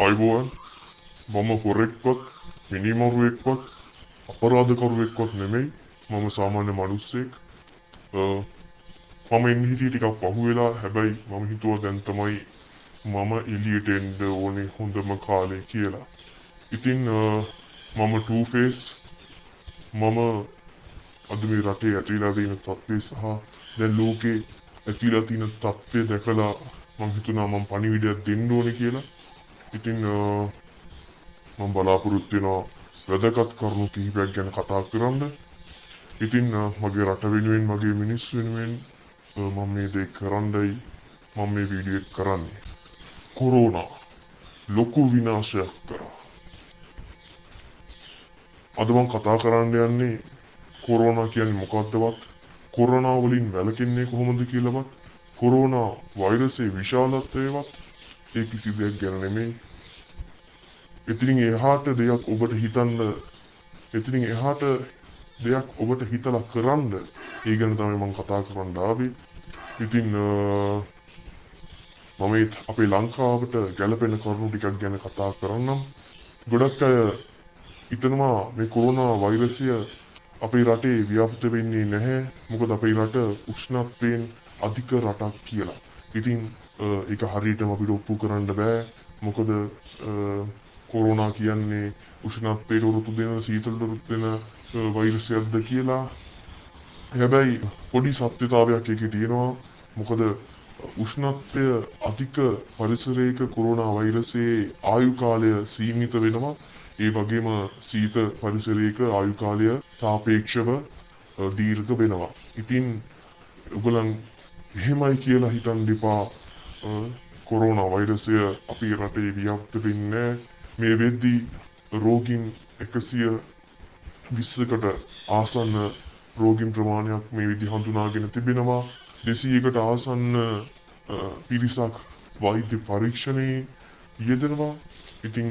අයිබෝවන් මම හොරෙක්වත් මිනිමරුවෙක්වත් අපරාධකරුවෙක්වත් නෙමෙයි මම සාමාන්‍ය මිනිස්සෙක් මම එන්න හිටියේ ටිකක් පහුවෙලා හැබැයි මම හිතුවා දැන් තමයි මම එළියට එන්න ඕනේ හොඳම කාලේ කියලා. ඉතින් මම two face මම අද මේ රටේ ඇතිලා තියෙන තත්ත්වය සහ දැන් ලෝකේ ඇතිලා තියෙන තත්ත්වය දැකලා මම හිතුණා මම පණිවිඩයක් දෙන්න ඕනේ කියලා. ඉතින් මම බලාපොරොත්තු වෙනවා වැදගත් කරුණු කිහිපයක් ගැන කතා කරන්න. ඉතින් මගේ රට වෙනුවෙන් මගේ මිනිස්සු වෙනුවෙන් මම මේ දේ කරන්නයි මම මේ වීඩියෝ එක කරන්නේ. කොරෝනා ලොකු විනාශයක් කරා. අද මම කතා කරන්න යන්නේ කොරෝනා කියන්නේ මොකක්දවත්, කොරෝනා වලින් වැළකෙන්නේ කොහොමද කියලාවත්, කොරෝනා වෛරසයේ විශාලත්වයවත් ඒ කිසි දෙයක් ගැන නෙමෙයි. එතනින් එහාට දෙයක් ඔබට හිතලා කරන්න ඒ ගැන තමයි මම කතා කරන්න ආවේ. ඉතින් මම අපේ ලංකාවට ගැලපෙන කරුණු ටිකක් ගැන කතා කරන්නම්. ගොඩක් අය හිතනවා මේ කොරෝනා වෛරසය අපේ රටේ ව්‍යාප්ත වෙන්නේ නැහැ මොකද අපේ රට උෂ්ණත්වයෙන් අධික රටක් කියලා. ඉතින් ඒක හරියටම අපිට ඔප්පු කරන්න බෑ මොකද කොරෝනා කියන්නේ උෂ්ණත්වයට ඍතු දෙන සීතලට ඍතු දෙන වෛරසයක්ද කියලා. හැබැයි පොඩි සත්‍යතාවයක් ඒකේ තියෙනවා. මොකද උෂ්ණත්වය අධික පරිසරයක කොරෝනා වෛරසයේ ආයු කාලය සීමිත වෙනවා. ඒ වගේම සීත පරිසරයක ආයු කාලය සාපේක්ෂව දීර්ඝ වෙනවා. ඉතින් ඔයගොල්ලන් එහෙමයි කියලා හිතන්න එපා කොරෝනා වෛරසය අපේ රටේ ව්‍යාප්ත වෙන්නේ මේ වෙද්දී රෝගීන් 120කට ආසන්න රෝගීන් ප්‍රමාණයක් මේ විදි හඳුනාගෙන තිබෙනවා. 200කට ආසන්න පිරිසක් වෛද්‍ය පරීක්ෂණයේ යෙදෙනවා. ඉතින්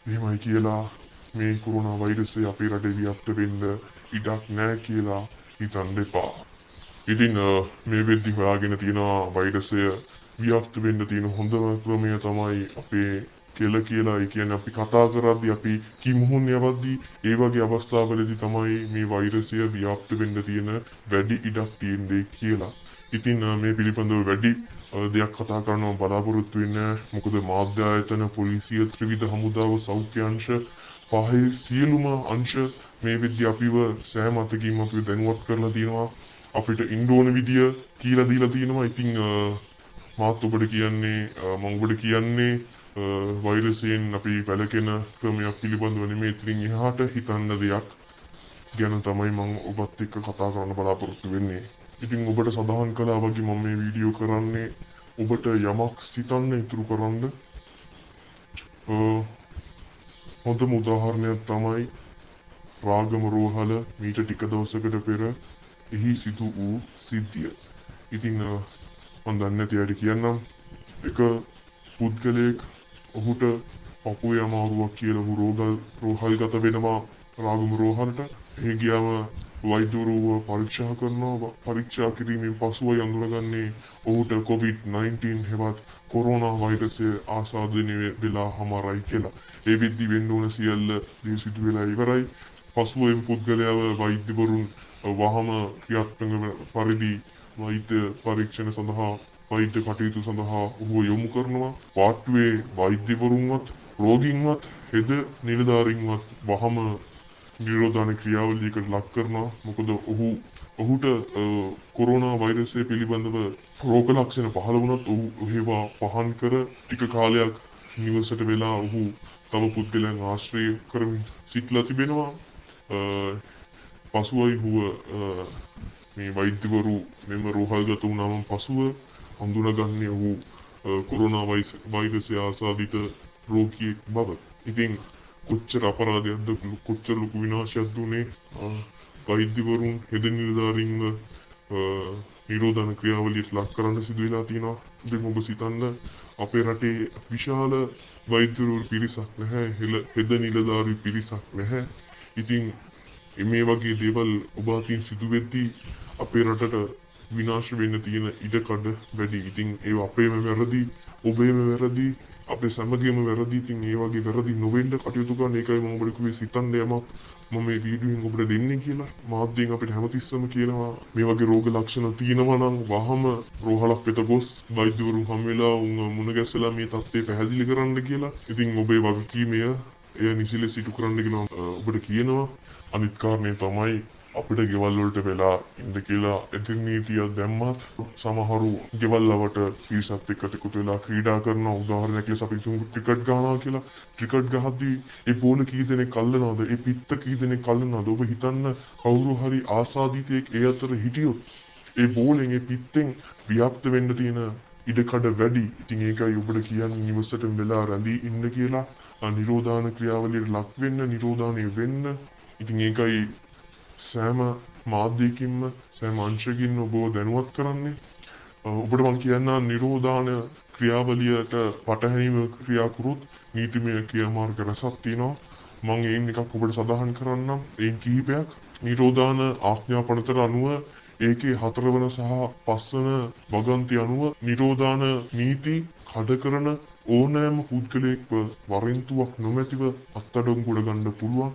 එහෙමයි කියලා මේ කොරෝනා වෛරසය අපේ රටේ ව්‍යාප්ත වෙන්න ඉඩක් නැහැ කියලා හිතන්න එපා. ඉතින් මේ වෙද්දි හොයාගෙන තියෙනවා වෛරසය ව්‍යාප්ත වෙන්න තියෙන හොඳම ක්‍රමය තමයි අපේ කෙල කියලා. ඒ කියන්නේ අපි කතා කරද්දී අපි කිමුහුන් යවද්දී ඒ වගේ අවස්ථාවලදී තමයි මේ වෛරසය ව්‍යාප්ත වෙන්න තියෙන වැඩි ඉඩක් තියෙන්නේ කියලා. ඉතින් මේ පිළිබඳව වැඩි දෙයක් කතා කරනවා බලාපොරොත්තු වෙන්නේ. මොකද මාධ්‍ය ආයතන, පොලිසිය, ත්‍රිවිධ හමුදාව, සෞඛ්‍ය අංශ පහේ සියලුම අංශ මේ විද්‍ය අපිව සෑම අතකින්ම අපිව දැනුවත් කරලා තියෙනවා. අපිට ඉන්න ඕන විදිය කියලා දීලා තියෙනවා. ඉතින් මාත් ඔබට කියන්නේ මම ඔබට කියන්නේ වෛරසයෙන් අපි වැළකෙන ක්‍රමයක් පිළිබඳව නෙමෙයි. ඉතින් එහාට හිතන්න දෙයක් ගැන තමයි මම ඔබත් එක්ක කතා කරන්න බලාපොරොත්තු වෙන්නේ. ඉතින් ඔබට සඳහන් කළා වගේ මම මේ වීඩියෝ කරන්නේ ඔබට යමක් සිතන්න ඉතුරු කරන්න. හොඳම උදාහරණයක් තමයි රාගම රෝහල මීට ටික දවසකට පෙර එහි සිදු වූ සිද්ධිය. ඉතින් මම දන්නේ නැති අයට කියන්නම්. එක පුද්ගලයෙක් ඔහුට පපුවේ අමාරුවක් කියලා ඔහු රෝහල්ගත වෙනවා රාගම රෝහලට. එහි ගියාම වෛද්‍යවරුව පරීක්ෂා කරනවා. පරීක්ෂා කිරීමෙන් පසුවයි අඳුරගන්නේ ඔහුට COVID-19 හෙවත් කොරෝනා වෛරසය ආසාදනය වෙලා හමාරයි කියලා. ඒ වෙද්දි වෙන්න ඕන සියල්ල සිදු වෙලා ඉවරයි. පසුව එම් පුද්ගලයාව වෛද්‍යවරුන් වහම ක්‍රියාත්මක පරිදි වෛද්‍ය පරීක්ෂණ සඳහා වෛද්‍ය කටයුතු සඳහා ඔහුව යොමු කරනවා. පාර්ට්ටුවේ වෛද්‍යවරුන්වත් රෝගීන්වත් හෙද නිලධාරීන්වත් වහම නිරෝධාන ක්‍රියාවලියකට ලක් කරනවා. මොකද ඔහුට කොරෝනා වෛරසය පිළිබඳව රෝග ලක්ෂණ පහළ වුණත් ඔහු ඒවා පහන් කර ටික කාලයක් නිවසට වෙලා ඔහු තව පුද්ගලයන් ආශ්‍රය කරමින් සිටලා තිබෙනවා. පසුවයි ඔහුව මේ වෛද්‍යවරු මෙම රෝහල්ගත වුණාම පසුව හඳුනාගන්නේ ඔහු කොරෝනා වෛරසය ආසාදිත රෝගියෙක් බව. ඉතින් කොච්චර අපරාධයක්ද, කොච්චර ලොකු විනාශයක්ද උනේ වෛද්‍යවරුන් හෙද නිලධාරීන්ව නිරෝධන ක්‍රියාවලියට ලක් කරන්න සිදු වෙලා තියෙනවා. ඉතින් ඔබ සිතන්න අපේ රටේ විශාල වෛද්‍යවරු පිරිසක් නැහැ, හෙද නිලධාරී පිරිසක් නැහැ. ඉතින් මේ වගේ දේවල් ඔබ අතින් සිදු වෙද්දී අපේ රටට විනාශ වෙන්න තියෙන ඉඩකඩ වැඩි. ඉතින් ඒ අපේම වැරදි, ඔබේම වැරදි. අපේ සමගියම වැරදි. ඉතින් ඒ වගේ වැරදි නොවෙන්න කටයුතු කරන්න. ඒකයි මම ඔබට කිව්වේ සිතන්න යමක් මම මේ වීඩියෝෙන් ඔබට දෙන්නේ කියලා. මාධ්‍යයෙන් අපිට හැමතිස්සම කියනවා මේ වගේ රෝග ලක්ෂණ තියෙනවා නම් වහම රෝහලක් වෙත ගොස් වෛද්‍යවරුන් හම් වෙලා උන් මුණ ගැසලා මේ තත්ත්වය පැහැදිලි කරන්න කියලා. ඉතින් ඔබේ වගකීමය එය නිසිලෙස ඉටු කරන්න කියලා ඔබට කියනවා. අනිත් කාරණේ තමයි අපිට ගෙවල් වලට වෙලා ඉන්න කියලා එදින නීතියක් දැම්මත් සමහරු ගෙවල් වලට පිරිසත් එක්ක එකතු වෙලා ක්‍රීඩා කරනවා. උදාහරණයක් ලෙස අපි හිතමු ක්‍රිකට් ගහනවා කියලා. ක්‍රිකට් ගහද්දී ඒ බෝල කී දෙනෙක් අල්ලනවද? ඒ පිත්ත කී දෙනෙක් අල්ලනවද? ඔබ හිතන්න කවුරු හරි ආසාදිතයෙක් ඒ අතර හිටියොත් ඒ බෝලෙන් ඒ පිත්තෙන් ව්‍යාප්ත වෙන්න තියෙන ඉඩකඩ වැඩි. ඉතින් ඒකයි ඔබට කියන්නේ නිවසට වෙලා රැඳී ඉන්න කියලා. නිරෝධාන ක්‍රියාවලියට ලක් වෙන්න, නිරෝධානය වෙන්න. ඉතින් ඒකයි සෑම මාධ්‍යකින්ම සෑම අංශකින්ම ඔබව දැනුවත් කරන්නේ. ඔබට මම කියන්න නිරෝධාන ක්‍රියාවලියට පටහැනිව ක්‍රියා කරුත් නීතිමය ක්‍රියාමාර්ග රැසක් තියෙනවා. මම ඒන් එකක් ඔබට සඳහන් කරන්නම්. ඒන් කිහිපයක්. නිරෝධාන ආඥා පනතට අනුව ඒකේ 4 වන සහ 5 වන වගන්ති අනුව නිරෝධාන නීති කඩ කරන ඕනෑම පුද්ගලයෙක්ව වරෙන්තුවක් නොමැතිව අත්අඩංගුවට ගන්න පුළුවන්.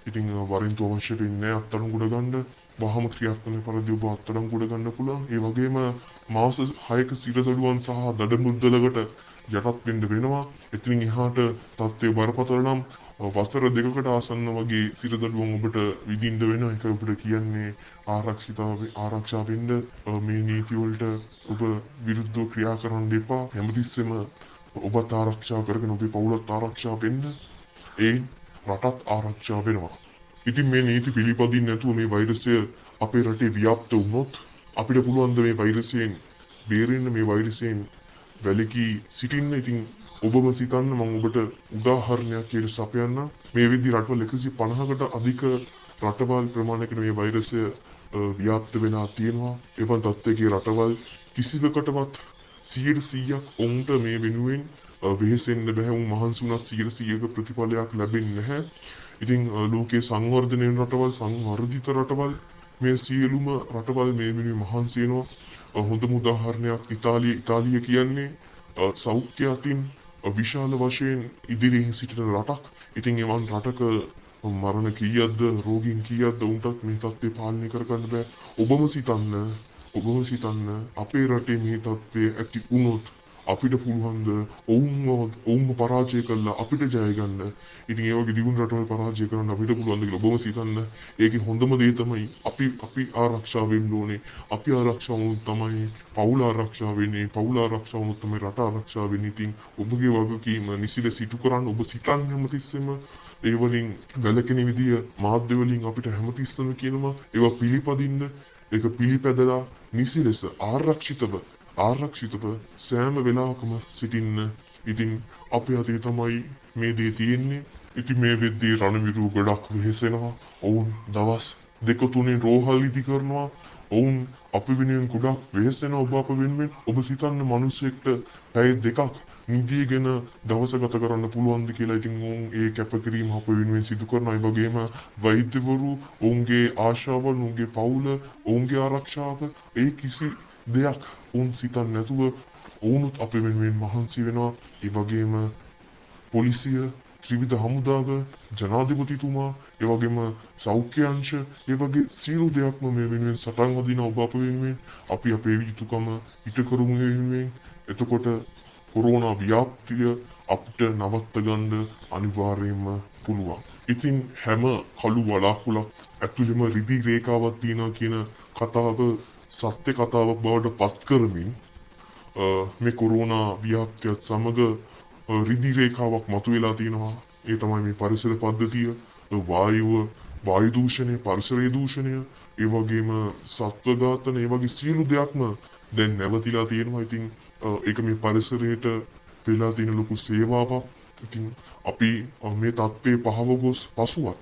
ඉතින් වරෙන්තු අවශ්‍ය වෙන්නේ අත්අඩංගුවට ගන්න. වහම ක්‍රියාත්මක පරිදි ඔබ අත්අඩංගුවට ගන්න පුළුවන්. ඒ වගේම මාස 6ක සිරදඬුවම් සහ දඩ මුද්දලකට යටත් වෙන්න වෙනවා. එතනින් එහාට තත්ත්වය බරපතල නම් වසර 2කට ආසන්න වගේ සිරදඬුවම් ඔබට විඳින්න වෙනවා. ඒක ඔබට කියන්නේ ආරක්ෂා වෙන්න මේ නීති වලට ඔබ විරුද්ධව ක්‍රියා කරන්න එපා. හැමතිස්සෙම ඔබත් ආරක්ෂා කරගෙන ඔබේ පවුලත් ආරක්ෂා වෙන්න. ඒ රටත් ආරක්ෂා වෙනවා. ඉතින් මේ නීති පිළිපදින්න නැතුව මේ වෛරසය අපේ රටේ ව්‍යාප්ත වුණොත් අපිට පුළුවන් ද මේ වෛරසයෙන් බේරෙන්න, මේ වෛරසයෙන් වැළකී සිටින්න. ඉතින් ඔබම සිතන්න මම ඔබට උදාහරණයක් කියලා සපයන්න. මේ විදිහ රටවල් 150කට අධික රටවල් ප්‍රමාණයකට මේ වෛරසය ව්‍යාප්ත වෙලා තියෙනවා. එවන් තත්ත්වයේ රටවල් කිසිවකටවත් 100%ක් ඔවුන්ට මේ වෙනුවෙන් වෙහෙසෙන්න බෑ. උන් මහන්සි වුණත් 100%ක ප්‍රතිඵලයක් ලැබෙන්නේ නැහැ. ඉතින් ලෝකයේ සංවර්ධනය වෙන රටවල්, සංවර්ධිත රටවල් මේ සියලුම රටවල් මේ වෙනුවෙන් මහන්සි වෙනවා. හොඳම උදාහරණයක් ඉතාලිය කියන්නේ සෞඛ්‍ය අතින් විශාල වශයෙන් ඉදිරියෙන් සිටින රටක්. ඉතින් එවන් රටක මරණ කීයක්ද, රෝගීන් කීයක්ද උන්ටත් මේ තත්ත්වය පාලනය කරගන්න බෑ. ඔබම සිතන්න අපේ රටේ මේ තත්ත්වය ඇති වුණොත් අපිට පුළුවන්ද ඔවුන්ව පරාජය කරලා අපිට ජය ගන්න. ඉතින් ඒ වගේ දියුණු රටවල් පරාජය කරන්න අපිට පුළුවන්ද කියලා ඔබම සිතන්න. ඒකේ හොඳම දේ තමයි අපි ආරක්ෂා වෙන්න ඕනේ. අපි ආරක්ෂා වුණොත් තමයි පවුල ආරක්ෂා වෙන්නේ. පවුල ආරක්ෂා වුණොත් තමයි රට ආරක්ෂා වෙන්නේ. ඉතින් ඔබගේ වගකීම නිසිලෙස ඉටු කරන්න. ඔබ සිතන්න හැමතිස්සෙම ඒ වලින් වැළකෙන විදිය මාධ්‍ය වලින් අපිට හැමතිස්සෙම කියනවා ඒවා පිළිපදින්න. ඒක පිළිපැදලා නිසිලෙස ආරක්ෂිතව සෑම වෙලාවකම සිටින්න. ඉතින් අපේ අතේ තමයි මේ දේ තියෙන්නේ. ඉතින් මේ වෙද්දී රණවිරු ගොඩක් වෙහෙසෙනවා. ඔවුන් දවස් 2-3 රෝහල් ඉදි කරනවා. ඔවුන් අපි වෙනුවෙන් ගොඩක් වෙහෙසෙනවා ඔබ අප වෙනුවෙන්. ඔබ සිතන්න මිනිස්සෙක්ට පැය 2ක් නිදිගෙන දවස ගත කරන්න පුළුවන්ද කියලා. ඉතින් ඔවුන් ඒ කැපකිරීම අප වෙනුවෙන් සිදු කරනවා. ඒ වගේම වෛද්‍යවරු ඔවුන්ගේ ආශාවල්, ඔවුන්ගේ පවුල, ඔවුන්ගේ ආරක්ෂාව ඒ කිසි දෙයක් උන් සිතන්න නැතුව ඔවුනුත් අපේ වෙනුවෙන් මහන්සි වෙනවා. ඒ වගේම පොලිසිය, ත්‍රිවිධ හමුදාව, ජනාධිපතිතුමා, ඒ වගේම සෞඛ්‍ය අංශ, ඒ වගේ සියලු දෙයක්ම මේ වෙනුවෙන් සටන් වදිනවා ඔබ අප වෙනුවෙන්. අපි අපේ යුතුකම ඉටු කරමු වෙනුවෙන්. එතකොට කොරෝනා ව්‍යාප්තිය අපිට නවත්ත ගන්න අනිවාර්යයෙන්ම පුළුවන්. ඉතින් හැම කළු වලාකුළක් ඇතුළෙම රිදී රේඛාවක් තියෙනවා කියන කතාව සත්‍ය කතාවක් බවට පත් කරමින් මේ කොරෝනා ව්‍යාප්තියත් සමග රිදී රේඛාවක් මතුවලා තියෙනවා. ඒ තමයි මේ පරිසර පද්ධතිය, වායු දූෂණය, පරිසරයේ දූෂණය, ඒ වගේම සත්ව ඝාතන, ඒ වගේ සියලු දෙයක්ම දැන් නැවතිලා තියෙනවා. ඉතින් ඒක මේ පරිසරයට වෙලා තියෙන ලොකු සේවාවක්. ඉතින් අපි මේ තත්ත්වයේ පහව ගොස් පසුවත්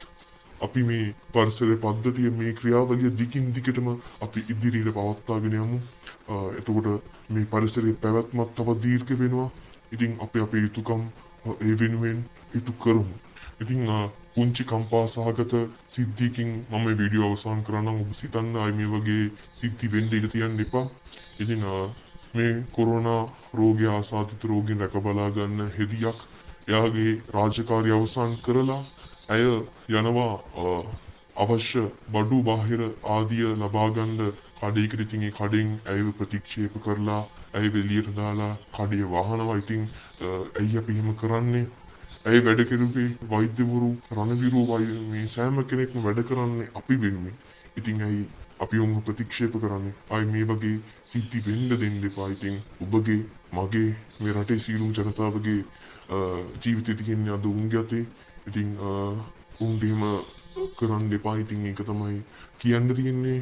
අපි මේ පරිසර පද්ධතිය, මේ ක්‍රියාවලිය දිගින් දිගටම අපි ඉදිරියට පවත්වාගෙන යමු. එතකොට මේ පරිසරයේ පැවැත්මක් තව දීර්ඝ වෙනවා. ඉතින් අපි අපේ යුතුකම් ඒ වෙනුවෙන් ඉටු කරමු. ඉතින් පුංචි කම්පා සහගත සිද්ධියකින් මම මේ වීඩියෝ අවසන් කරනවා. ඔබ සිතන්න ආයි මේ වගේ සිද්ධි වෙන්න ඉඩ තියන්න එපා. ඉතින් මේ කොරෝනා රෝගය ආසාදිත රෝගීන් රැක බලා ගන්න හෙදියක් එයාගේ රාජකාරිය අවසන් කරලා ඇය යනවා අවශ්‍ය බඩු බාහිර ආදිය ලබා ගන්න කඩේකට. ඉතින් ඒ කඩෙන් ඇයව ප්‍රතික්ෂේප කරලා ඇය එළියට දාලා කඩේ වහනවා. ඉතින් ඇයි අපි එහෙම කරන්නේ? ඇයි වැඩ කෙරුවේ වෛද්‍යවරු රණවිරු මේ සෑම කෙනෙක්ම වැඩ කරන්නේ අපි වෙනුවෙන්. ඉතින් ඇයි අපි උන්ව ප්‍රතික්ෂේප කරන්නේ? ආයි මේ වගේ සිද්ධි වෙන්න දෙන්න එපා. ඉතින් ඔබගේ මගේ මේ රටේ සියලුම ජනතාවගේ ජීවිතය තියෙන්නේ අද උන්ගේ අතේ. ඉතින් උන්ට එහෙම කරන්න එපා. ඉතින් ඒක තමයි කියන්න තියෙන්නේ.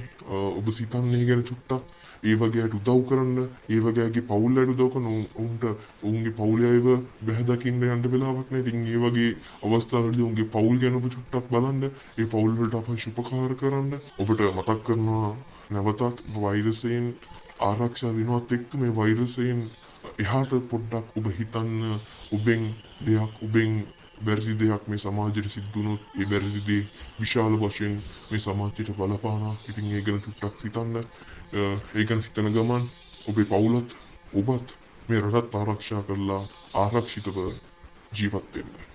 ඔබ සිතන්නේ ගැන චුට්ටක් ඒ වගේ අයට උදව් කරන්න, ඒ වගේ අයගේ පවුල් අයට උදව් කරන උන්ට උන්ගේ පවුලේ අයව බැහැ දකින්න යන්න වෙලාවක් නැහැ. ඉතින් ඒ වගේ අවස්ථාවලදී උන්ගේ පවුල් ගැන ඔබ චුට්ටක් බලන්න, ඒ පවුල් වලට අවශ්‍ය උපකාර කරන්න. ඔබට මතක් කරනවා නැවතත් වෛරසයෙන් ආරක්ෂා වෙනවත් එක්ක මේ වෛරසයෙන් එහාට පොඩ්ඩක් ඔබ හිතන්න. ඔබෙන් වැරදි දෙයක් මේ සමාජයට සිද්ධ වුණොත් ඒ වැරදි දේ විශාල වශයෙන් මේ සමාජයට බලපානවා. ඉතින් ඒ ගැන චුට්ටක් සිතන්න. ඒ ගැන සිතන ගමන් ඔබේ පවුලත් ඔබත් මේ රටත් ආරක්ෂා කරලා ආරක්ෂිතව ජීවත් වෙන්න.